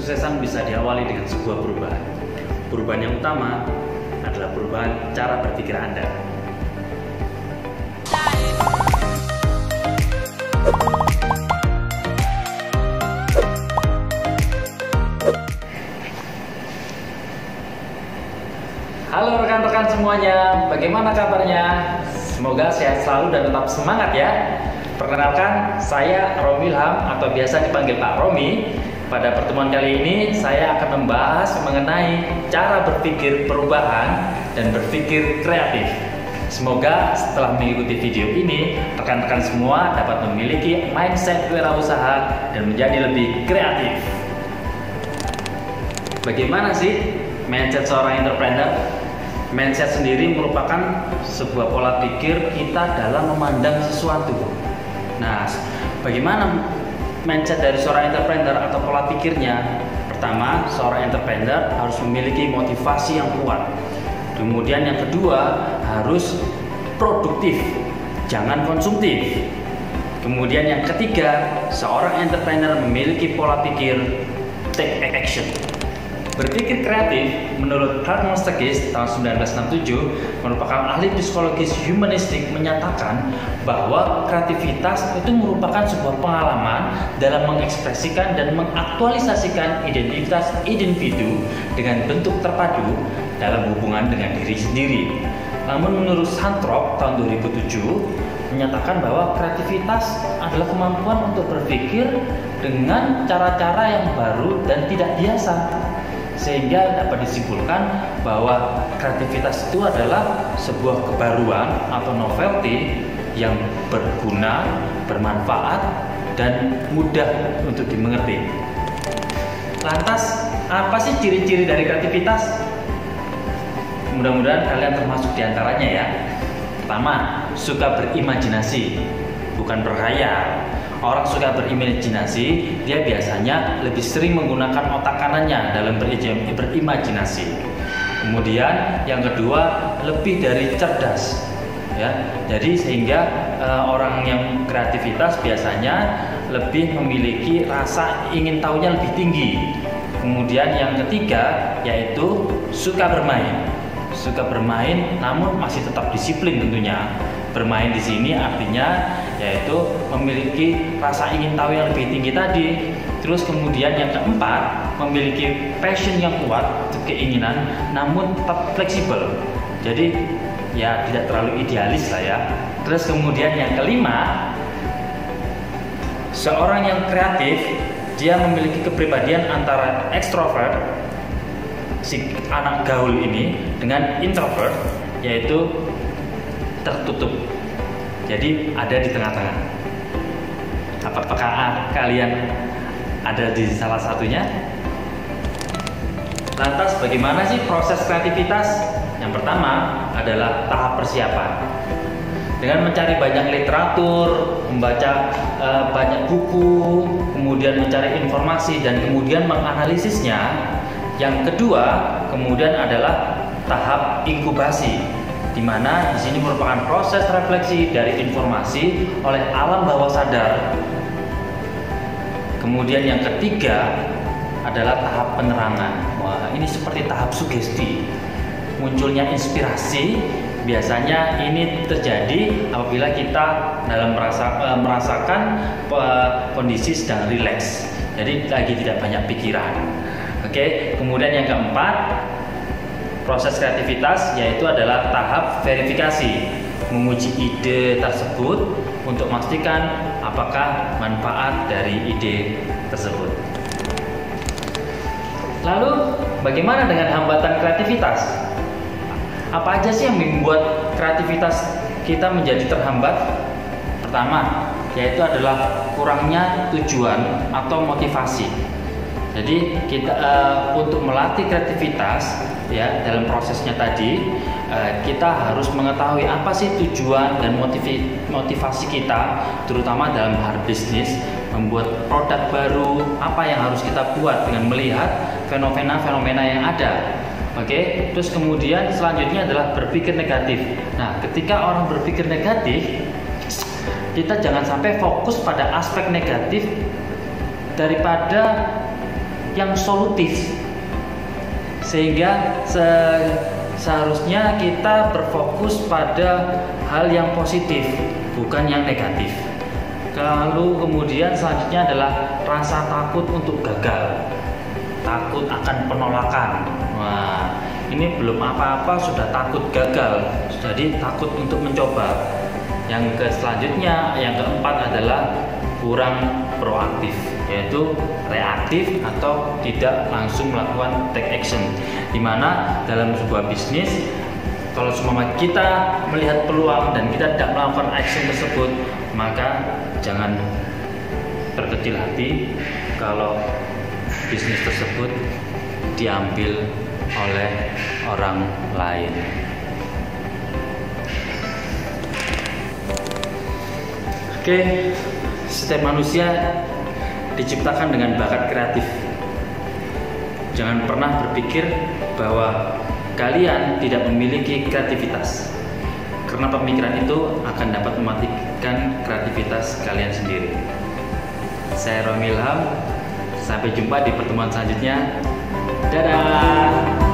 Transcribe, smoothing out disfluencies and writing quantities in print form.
kesuksesan bisa diawali dengan sebuah perubahan. Perubahan yang utama adalah perubahan cara berpikir Anda. Halo rekan-rekan semuanya, bagaimana kabarnya? Semoga sehat selalu dan tetap semangat ya. Perkenalkan, saya Romi Ilham atau biasa dipanggil Pak Romi. Pada pertemuan kali ini, saya akan membahas mengenai cara berpikir perubahan dan berpikir kreatif. Semoga setelah mengikuti video ini, rekan-rekan semua dapat memiliki mindset wirausaha dan menjadi lebih kreatif. Bagaimana sih mindset seorang entrepreneur? Mindset sendiri merupakan sebuah pola pikir kita dalam memandang sesuatu. Nah, bagaimana mindset dari seorang entrepreneur atau pola pikirnya? Pertama, seorang entrepreneur harus memiliki motivasi yang kuat. Kemudian yang kedua, harus produktif, jangan konsumtif. Kemudian yang ketiga, seorang entrepreneur memiliki pola pikir take action. Berpikir kreatif menurut Carl Stegis tahun 1967 merupakan ahli psikologis humanistik menyatakan bahwa kreativitas itu merupakan sebuah pengalaman dalam mengekspresikan dan mengaktualisasikan identitas individu dengan bentuk terpadu dalam hubungan dengan diri sendiri. Namun menurut Santrop tahun 2007 menyatakan bahwa kreativitas adalah kemampuan untuk berpikir dengan cara-cara yang baru dan tidak biasa. Sehingga dapat disimpulkan bahwa kreativitas itu adalah sebuah kebaruan atau novelty yang berguna, bermanfaat, dan mudah untuk dimengerti. Lantas, apa sih ciri-ciri dari kreativitas? Mudah-mudahan kalian termasuk diantaranya ya. Pertama, suka berimajinasi, bukan berkhayal. Orang suka berimajinasi, dia biasanya lebih sering menggunakan otak kanannya dalam berimajinasi. Kemudian yang kedua, lebih dari cerdas, ya. Jadi sehingga orang yang kreativitas biasanya lebih memiliki rasa ingin tahunya lebih tinggi. Kemudian yang ketiga, yaitu suka bermain. Suka bermain, namun masih tetap disiplin tentunya. Bermain di sini artinya yaitu memiliki rasa ingin tahu yang lebih tinggi tadi. Terus kemudian yang keempat, memiliki passion yang kuat, keinginan, namun tetap fleksibel. Jadi ya tidak terlalu idealis lah ya. Terus kemudian yang kelima, seorang yang kreatif, dia memiliki kepribadian antara ekstrovert, si anak gaul ini, dengan introvert, yaitu tertutup. Jadi ada di tengah-tengah. Apakah kalian ada di salah satunya? Lantas bagaimana sih proses kreativitas? Yang pertama adalah tahap persiapan. Dengan mencari banyak literatur, membaca banyak buku, kemudian mencari informasi dan kemudian menganalisisnya. Yang kedua, kemudian adalah tahap inkubasi, di mana di sini merupakan proses refleksi dari informasi oleh alam bawah sadar. Kemudian yang ketiga adalah tahap penerangan. Wah, ini seperti tahap sugesti. Munculnya inspirasi biasanya ini terjadi apabila kita dalam merasakan kondisi sedang rileks. Jadi lagi tidak banyak pikiran. Oke, kemudian yang keempat, proses kreativitas yaitu adalah tahap verifikasi, menguji ide tersebut untuk memastikan apakah manfaat dari ide tersebut. Lalu, bagaimana dengan hambatan kreativitas? Apa aja sih yang membuat kreativitas kita menjadi terhambat? Pertama, yaitu adalah kurangnya tujuan atau motivasi. Jadi kita untuk melatih kreativitas ya dalam prosesnya tadi kita harus mengetahui apa sih tujuan dan motivasi kita, terutama dalam hal bisnis, membuat produk baru, apa yang harus kita buat dengan melihat fenomena-fenomena yang ada. Oke, terus kemudian selanjutnya adalah berpikir negatif. Nah, ketika orang berpikir negatif, kita jangan sampai fokus pada aspek negatif daripada yang solutif, sehingga seharusnya kita berfokus pada hal yang positif, bukan yang negatif. Lalu kemudian selanjutnya adalah rasa takut untuk gagal, takut akan penolakan. Wah, ini belum apa-apa sudah takut gagal, jadi takut untuk mencoba. Selanjutnya, yang keempat adalah kurang proaktif, yaitu reaktif atau tidak langsung melakukan take action. Dimana dalam sebuah bisnis, kalau semua kita melihat peluang dan kita tidak melakukan action tersebut, maka jangan berkecil hati kalau bisnis tersebut diambil oleh orang lain. Oke, setiap manusia diciptakan dengan bakat kreatif. Jangan pernah berpikir bahwa kalian tidak memiliki kreativitas, karena pemikiran itu akan dapat mematikan kreativitas kalian sendiri. Saya Romi Ilham, sampai jumpa di pertemuan selanjutnya. Dadah.